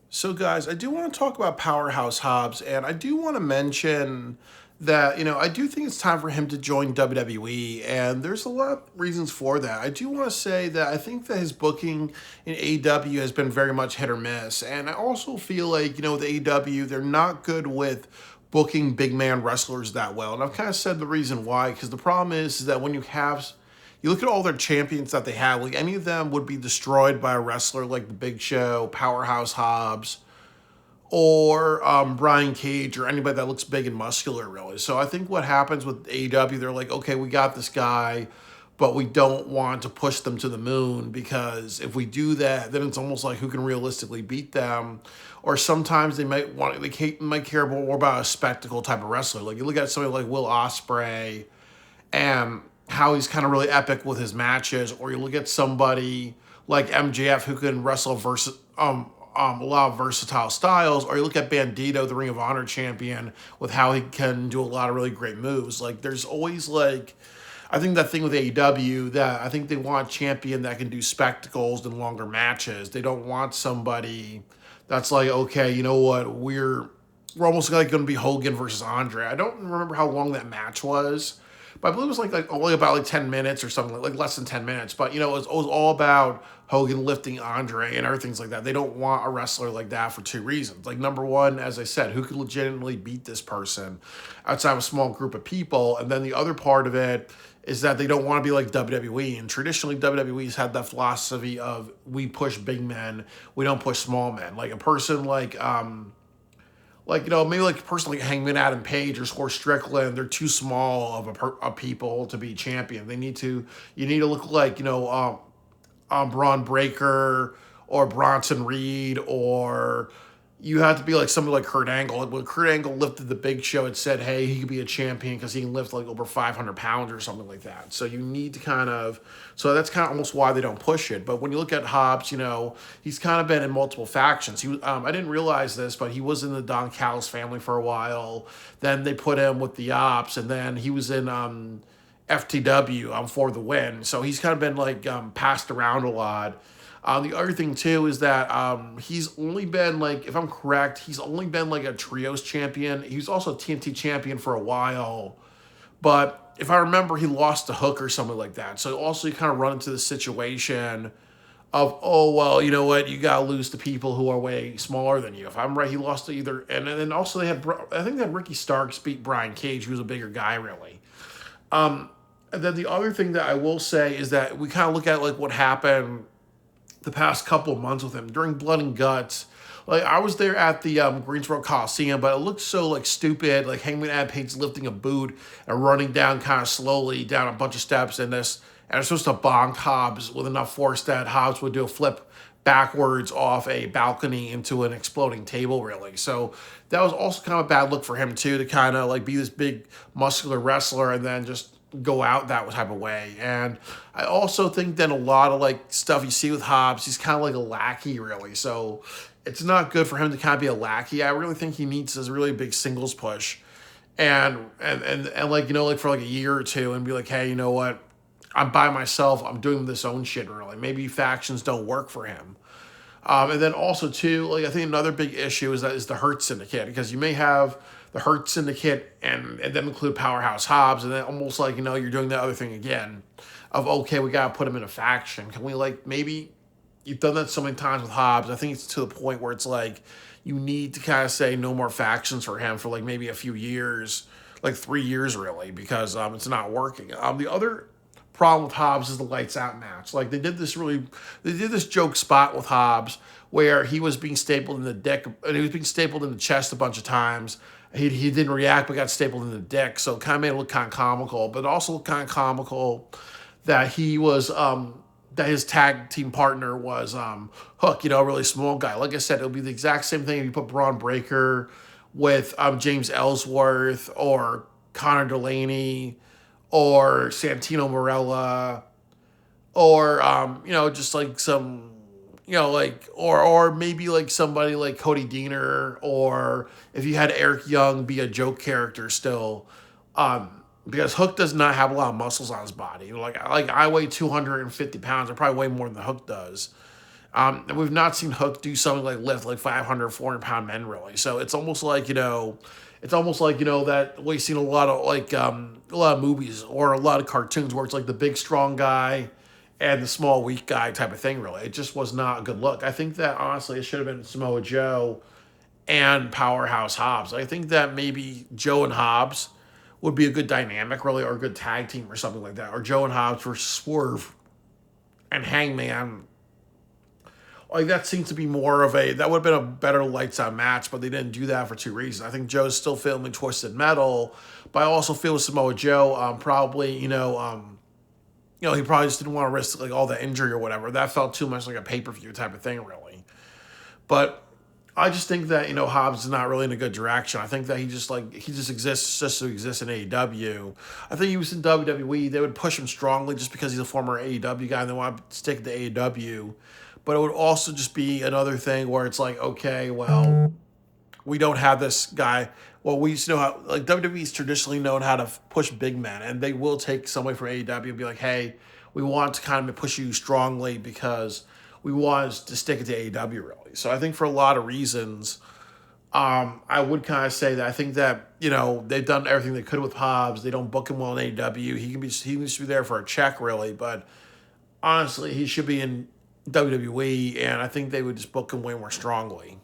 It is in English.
So, guys, I do want to talk about Powerhouse Hobbs, and I do want to mention that, I do think it's time for him to join WWE, and there's a lot of reasons for that. I do want to say that I think that his booking in AEW has been very much hit or miss, and I also feel like, with AEW, they're not good with booking big man wrestlers that well, and I've kind of said the reason why, because the problem is that when you look at all their champions that they have, like any of them would be destroyed by a wrestler like the Big Show, Powerhouse Hobbs, or Brian Cage, or anybody that looks big and muscular, really. So I think what happens with AEW, they're like, okay, we got this guy, but we don't want to push them to the moon, because if we do that, then it's almost like who can realistically beat them. Or sometimes might care more about a spectacle type of wrestler. Like you look at somebody like Will Ospreay and how he's kind of really epic with his matches, or you look at somebody like MJF who can wrestle a lot of versatile styles, or you look at Bandito, the Ring of Honor champion, with how he can do a lot of really great moves. Like there's always I think that thing with AEW, that I think they want a champion that can do spectacles and longer matches. They don't want somebody that's like, okay, you know what, we're almost like going to be Hogan versus Andre. I don't remember how long that match was, but I believe it was like only about 10 minutes or something, like less than 10 minutes. But it was all about Hogan lifting Andre and everything's like that. They don't want a wrestler like that for two reasons. Like number one, as I said, who could legitimately beat this person outside of a small group of people, and then the other part of it is that they don't want to be like WWE. And traditionally, WWE's had that philosophy of we push big men, we don't push small men. Like a person maybe like a person like Hangman Adam Page or Score Strickland, they're too small of people to be champion. You need to look like Braun Breaker or Bronson Reed, or you have to be like somebody like Kurt Angle. Like when Kurt Angle lifted the Big Show, it said, hey, he could be a champion because he can lift like over 500 pounds or something like that. So you need to so that's kind of almost why they don't push it. But when you look at Hobbs, he's kind of been in multiple factions. I didn't realize this, but he was in the Don Callis family for a while. Then they put him with the Ops, and then he was in FTW for the win. So he's kind of been passed around a lot. The other thing too is that he's only been if I'm correct, he's only been like a trios champion. He was also a TNT champion for a while, but if I remember, he lost to Hook or something like that. So also you kind of run into the situation of, oh well, you know what, you gotta lose to people who are way smaller than you. If I'm right, he lost to either, and then also I think they had Ricky Starks beat Brian Cage, who was a bigger guy really. And then the other thing that I will say is that we kind of look at what happened the past couple of months with him during Blood and Guts. Like I was there at the Greensboro Coliseum, but it looked so stupid. Like Hangman Adam Page lifting a boot and running down kind of slowly down a bunch of steps, and it's supposed to bonk Hobbs with enough force that Hobbs would do a flip backwards off a balcony into an exploding table, really. So that was also kind of a bad look for him too, to kind of be this big muscular wrestler and then just go out that type of way. And I also think that a lot of stuff you see with Hobbs, he's kind of like a lackey, really. So it's not good for him to kind of be a lackey. I really think he needs this really big singles push, and for a year or two, and be like, hey, you know what? I'm by myself. I'm doing this own shit, really. Maybe factions don't work for him. And then also too, I think another big issue is the Hurt Syndicate, because you may have the Hurt Syndicate and then include Powerhouse Hobbs, and then almost you're doing that other thing again of, okay, we gotta put him in a faction. Can we maybe you've done that so many times with Hobbs? I think it's to the point where it's you need to kind of say no more factions for him for maybe a few years, 3 years really, because it's not working. The other problem with Hobbs is the lights out match. They did this joke spot with Hobbs where he was being stapled in the dick, and he was being stapled in the chest a bunch of times. He didn't react, but got stapled in the dick, so it kind of made it look kind of comical. But also looked kind of comical that he was that his tag team partner was Hook, a really small guy. Like I said, it'll be the exact same thing if you put Braun Breaker with James Ellsworth or Connor Delaney or Santino Marella, or just some, or maybe somebody like Cody Deaner, or if you had Eric Young be a joke character still, because Hook does not have a lot of muscles on his body. I weigh 250 pounds, or probably way more than Hook does. And we've not seen Hook do something like lift like 500, 400 pound men really. So it's almost like, that we've seen a lot of a lot of movies or a lot of cartoons where it's like the big strong guy and the small weak guy type of thing really. It just was not a good look. I think that honestly it should have been Samoa Joe and Powerhouse Hobbs. I think that maybe Joe and Hobbs would be a good dynamic really, or a good tag team or something like that. Or Joe and Hobbs versus Swerve and Hangman. Like that seems to be more of that would have been a better lights out match, but they didn't do that for two reasons. I think Joe's still filming Twisted Metal, but I also feel with Samoa Joe, probably, he probably just didn't want to risk like all the injury or whatever. That felt too much like a pay-per-view type of thing, really. But I just think that, Hobbs is not really in a good direction. I think that he just exists just to exist in AEW. I think he was in WWE. They would push him strongly just because he's a former AEW guy and they want to stick to AEW. But it would also just be another thing where it's like, okay, well, we don't have this guy. Well, we used to know how, like, WWE's traditionally known how to push big men, and they will take somebody from AEW and be like, hey, we want to kind of push you strongly because we want to stick it to AEW, really. So I think for a lot of reasons, I would kind of say that I think that, they've done everything they could with Hobbs. They don't book him well in AEW. He needs to be there for a check, really, but honestly, he should be in WWE, and I think they would just book him way more strongly.